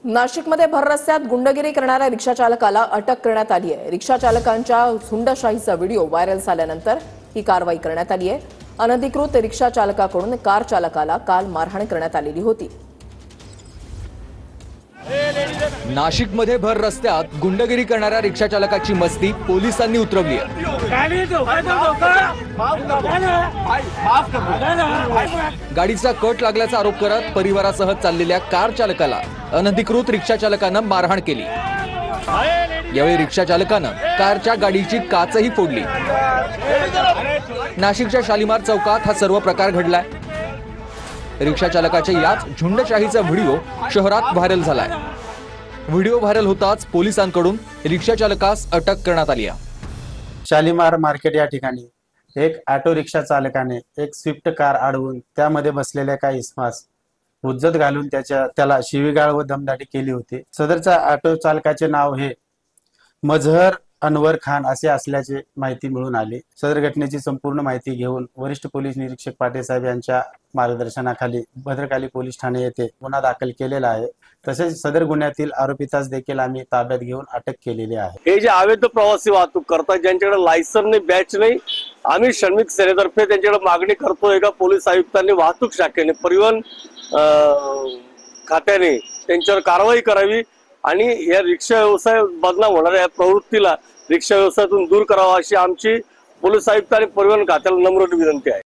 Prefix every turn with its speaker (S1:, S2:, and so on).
S1: नाशिकमध्ये भर रस्त्यात गुंडगिरी करणाऱ्या रिक्षा चालकाला अटक करण्यात आली आहे। रिक्षा चालकांच्या झुंडशाहीचा व्हिडिओ व्हायरल झाल्यानंतर ही कारवाई करण्यात आली आहे। अनधिकृत रिक्षा चालकाकडून कार चालकाला काल मारहाण करण्यात आलेली होती।
S2: नाशिकमध्ये भर रस्त्यात गुंडगिरी करणाऱ्या रिक्षा चालकाची मस्ती पोलिसांनी उतरवली आहे। गाडीचा कट लागल्याचा आरोप करत परिवारासह चाललेल्या कार चालकाला अनधिकृत रिक्षा चालकानं मारहाण केली। यावेळी रिक्षा चालकानं कारच्या गाडीची काचही फोडली। नाशिकच्या शालिमार चौकात हा सर्व प्रकार घडलाय। रिक्षा चालकाच्या याच झुंडशाहीचा व्हिडिओ शहरात व्हायरल झालाय। व्हिडिओ व्हायरल होताच पोलिसांकडून रिक्षा चालकास अटक करण्यात आली आहे।
S3: शालिमार मार्केट या ठिकाणी एक ऑटो रिक्षा चालकाने एक स्विफ्ट कार अडवून त्यामध्ये बसलेल्या काही इसमास हुज्जत घालून त्याला शिवीगाळ व दमदाटी केली होती। सदरचा ऑटो चालकाचे नाव हे मजहर अनवर खान असे असल्याचे माहिती मिळून आली। सदर घटनेची संपूर्ण माहिती घेऊन वरिष्ठ पोलीस निरीक्षक पाटील साहेब यांच्या मार्गदर्शनाखाली भद्रकाली पोलीस ठाणे येथे गुन्हा दाखल केलेला आहे। तसेच सदर गुन्ह्यातील आरोपीतास देखील आम्ही ताब्यात घेऊन अटक केलेली आहे।
S4: हे जे अवैध प्रवासी वाहतूक करतात ज्यांच्याकडे लायसन नाही, बॅच नाही, आम्ही श्रमिक सेनेतर्फे त्यांच्याकडे मागणी करतोय का पोलीस आयुक्तांनी वाहतूक शाखेने परिवहन खात्याने त्यांच्यावर कारवाई करावी आणि या रिक्षा व्यवसाय बदनाम होणाऱ्या या प्रवृत्तीला रिक्षा व्यवसायातून दूर करावा अशी आमची पोलीस आयुक्त आणि परिवहन खात्याला नम्र विनंती आहे।